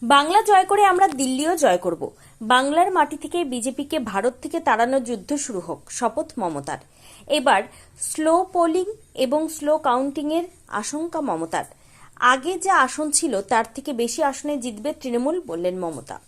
বাংলা জয় করে আমরা দিল্লিও জয় করব। বাংলার মাটি থেকে বিজেপিকে ভারত থেকে তাড়ানোর যুদ্ধ শুরু হোক, শপথ মমতার। এবার স্লো পোলিং এবং স্লো কাউন্টিং এর আশঙ্কা মমতার। আগে যা আসন ছিল তার থেকে বেশি আসনে জিতবে তৃণমূল, বললেন মমতা।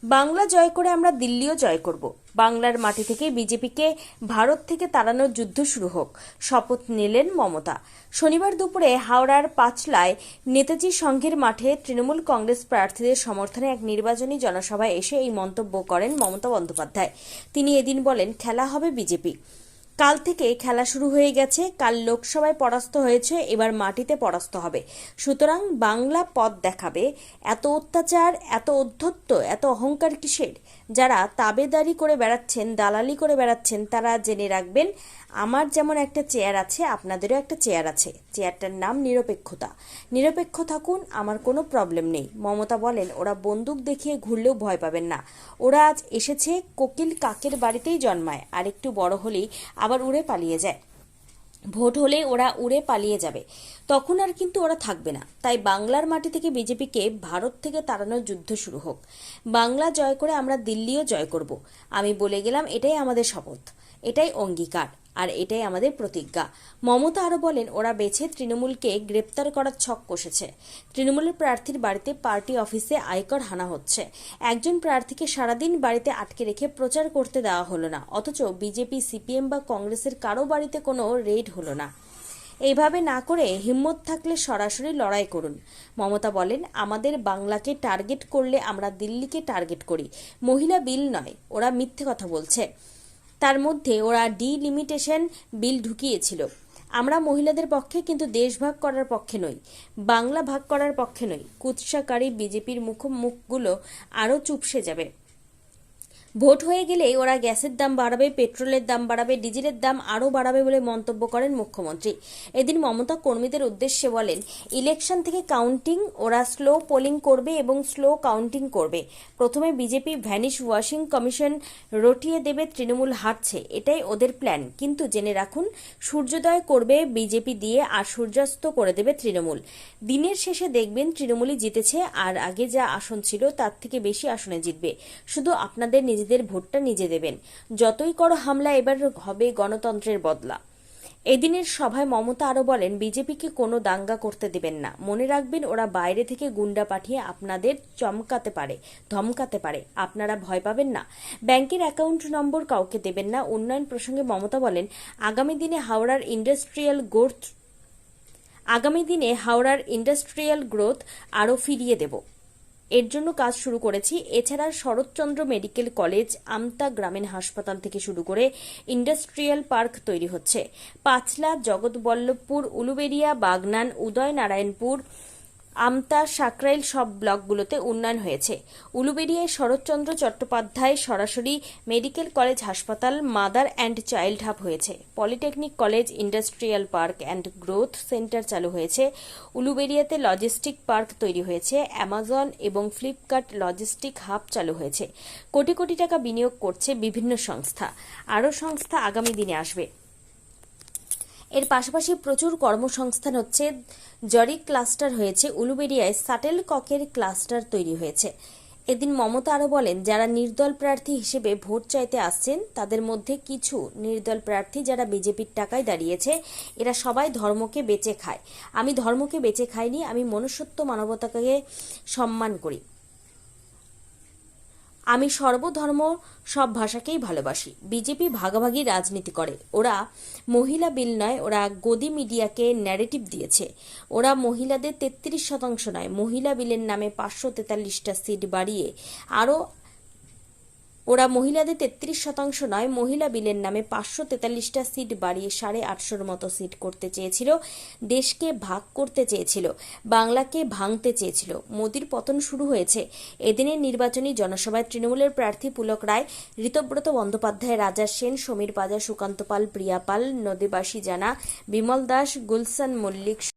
বাংলা জয় করে আমরা দিল্লিও জয় করব। বাংলার মাটি থেকে বিজেপিকে ভারত থেকে তাড়ানোর যুদ্ধ শুরু হোক, শপথ নিলেন মমতা। শনিবার দুপুরে হাওড়ার পাঁচলায় নেতাজি সংঘের মাঠে তৃণমূল কংগ্রেস প্রার্থীদের সমর্থনে এক নির্বাচনী জনসভায় এসে এই মন্তব্য করেন মমতা বন্দ্যোপাধ্যায়। তিনি এদিন বলেন, খেলা হবে বিজেপি। কাল থেকে খেলা শুরু হয়ে গেছে। কাল লোকসভায় পরাস্ত হয়েছে, এবার মাটিতে পরাস্ত হবে। সুতরাং বাংলা পথ দেখাবে। এত অত্যাচার, এত অধ্যত্ব, এত অহংকার কিসের? যারা তাবেদারি করে বেড়াচ্ছেন, দালালি করে বেড়াচ্ছেন, তারা জেনে রাখবেন, আমার যেমন একটা চেয়ার আছে, আপনাদেরও একটা চেয়ার আছে। চেয়ারটার নাম নিরপেক্ষতা। নিরপেক্ষ থাকুন, আমার কোনো প্রবলেম নেই। মমতা বলেন, ওরা বন্দুক দেখিয়ে ঘুরলেও ভয় পাবেন না। ওরা আজ এসেছে কোকিল কাকের বাড়িতেই জন্মায়, আর একটু বড় হলেই আবার উড়ে পালিয়ে যায়। ভোট হলে ওরা উড়ে পালিয়ে যাবে, তখন আর কিন্তু ওরা থাকবে না। তাই বাংলার মাটি থেকে বিজেপিকে ভারত থেকে তাড়ানোর যুদ্ধ শুরু হোক। বাংলা জয় করে আমরা দিল্লিও জয় করব। আমি বলে গেলাম, এটাই আমাদের শপথ, এটাই অঙ্গীকার, আর এটাই আমাদের প্রতিজ্ঞা। মমতা আরো বলেন, ওরা বেছে তৃণমূলকে গ্রেপ্তার করার ছক কষেছে। তৃণমূলের প্রার্থীর বাড়িতে, পার্টি অফিসে আয়কর হানা হচ্ছে। একজন প্রার্থীকে সারাদিন বাড়িতে আটকে রেখে প্রচার করতে দেওয়া হলো না, অথচ বিজেপি, সিপিএম বা কংগ্রেসের কারো বাড়িতে কোনো রেড হলো না। এইভাবে না করে হিম্মত থাকলে সরাসরি লড়াই করুন। মমতা বলেন, আমাদের বাংলাকে টার্গেট করলে আমরা দিল্লিকে টার্গেট করি। মহিলা বিল নয়, ওরা মিথ্যে কথা বলছে। তার মধ্যে ওরা ডিলিমিটেশন বিল ঢুকিয়েছিল। আমরা মহিলাদের পক্ষে, কিন্তু দেশ ভাগ করার পক্ষে নই, বাংলা ভাগ করার পক্ষে নই। কুৎসাকারী বিজেপির মুখগুলো আরও চুপসে যাবে। ভোট হয়ে গেলে ওরা গ্যাসের দাম বাড়াবে, পেট্রোলের দাম বাড়াবে, ডিজেলের দাম আরও বাড়াবে বলে মন্তব্য করেন মুখ্যমন্ত্রী। এদিন মমতা কর্মীদের উদ্দেশ্যে বলেন, ইলেকশন থেকে কাউন্টিং, ওরা স্লো পোলিং করবে এবং স্লো কাউন্টিং করবে। প্রথমে বিজেপি ভ্যানিশ ওয়াশিং কমিশন রটিয়ে দেবে, তৃণমূল হারছে, এটাই ওদের প্ল্যান। কিন্তু জেনে রাখুন, সূর্যোদয় করবে বিজেপি দিয়ে আর সূর্যাস্ত করে দেবে তৃণমূল। দিনের শেষে দেখবেন তৃণমূলই জিতেছে, আর আগে যা আসন ছিল তার থেকে বেশি আসনে জিতবে। শুধু আপনাদের নিজেদের ভোটটা নিজে দেবেন। যতই করো হামলা, এবার হবে গণতন্ত্রের বদলা। এদিনের সভায় মমতা আরো বলেন, বিজেপিকে কোনো দাঙ্গা করতে দেবেন না। মনে রাখবেন, ওরা বাইরে থেকে গুন্ডা পাঠিয়ে আপনাদের চমকাতে পারে, ধমকাতে পারে। আপনারা ভয় পাবেন না। ব্যাংকের অ্যাকাউন্ট নম্বর কাউকে দেবেন না। উন্নয়ন প্রসঙ্গে মমতা বলেন, আগামী দিনে হাওড়ার ইন্ডাস্ট্রিয়াল গ্রোথ আরও ফিরিয়ে দেব। এর জন্য কাজ শুরু করেছি। এছাড়া শরৎচন্দ্র মেডিকেল কলেজ, আমতা গ্রামীণ হাসপাতাল থেকে শুরু করে ইন্ডাস্ট্রিয়াল পার্ক তৈরি হচ্ছে। পাঁচলা, জগৎবল্লভপুর, উলুবেড়িয়া, বাগনান, উদয়নারায়ণপুর, আমতা, সাকরাইল সব ব্লকগুলোতে উন্নয়ন হয়েছে। উলুবেড়িয়ায় শরৎচন্দ্র চট্টোপাধ্যায় সরাসরি মেডিকেল কলেজ হাসপাতাল, মাদার অ্যান্ড চাইল্ড হাব হয়েছে। Polytechnic college, industrial park and growth centre চালু হয়েছে। উলুবেড়িয়াতে লজিস্টিক পার্ক তৈরি হয়েছে। অ্যামাজন এবং ফ্লিপকার্ট লজিস্টিক হাব চালু হয়েছে। কোটি কোটি টাকা বিনিয়োগ করছে বিভিন্ন সংস্থা। আরও সংস্থা আগামী দিনে আসবে। এর পাশাপাশি প্রচুর কর্মসংস্থান হচ্ছে। জরি ক্লাস্টার হয়েছে। উলুবেড়িয়ায় শাটেল ককের ক্লাস্টার তৈরি হয়েছে। এদিন মমতা আরও বলেন, যারা নির্দল প্রার্থী হিসেবে ভোট চাইতে আসছেন, তাদের মধ্যে কিছু নির্দল প্রার্থী যারা বিজেপির টাকায় দাঁড়িয়েছে, এরা সবাই ধর্মকে বেচে খায়। আমি ধর্মকে বেচে খাইনি, আমি মনুষ্যত্ব, মানবতাকে সম্মান করি। আমি সর্বধর্ম, সব ভাষাকেই ভালোবাসি। বিজেপি ভাগাভাগি রাজনীতি করে। ওরা মহিলা বিল নয়, ওরা গদি মিডিয়াকে ন্যারেটিভ দিয়েছে। ওরা মহিলাদের 33% নয়, মহিলা বিলের নামে 543টা সিট বাড়িয়ে আরও ওরা মহিলাদের 33% নয়, মহিলা বিলের নামে 543টা সিট বাড়িয়ে 850 মতো সিট করতে চেয়েছিল। দেশকে ভাগ করতে চেয়েছিল, বাংলাকে ভাঙতে চেয়েছিল। মোদির পতন শুরু হয়েছে। এদিনের নির্বাচনী জনসভায় তৃণমূলের প্রার্থী পুলক রায়, ঋতব্রত বন্দ্যোপাধ্যায়, রাজা সেন, সমীর পাজা, সুকান্ত পাল, প্রিয়া পাল, নদেবাসী জানা, বিমল দাস, গুলশান মল্লিক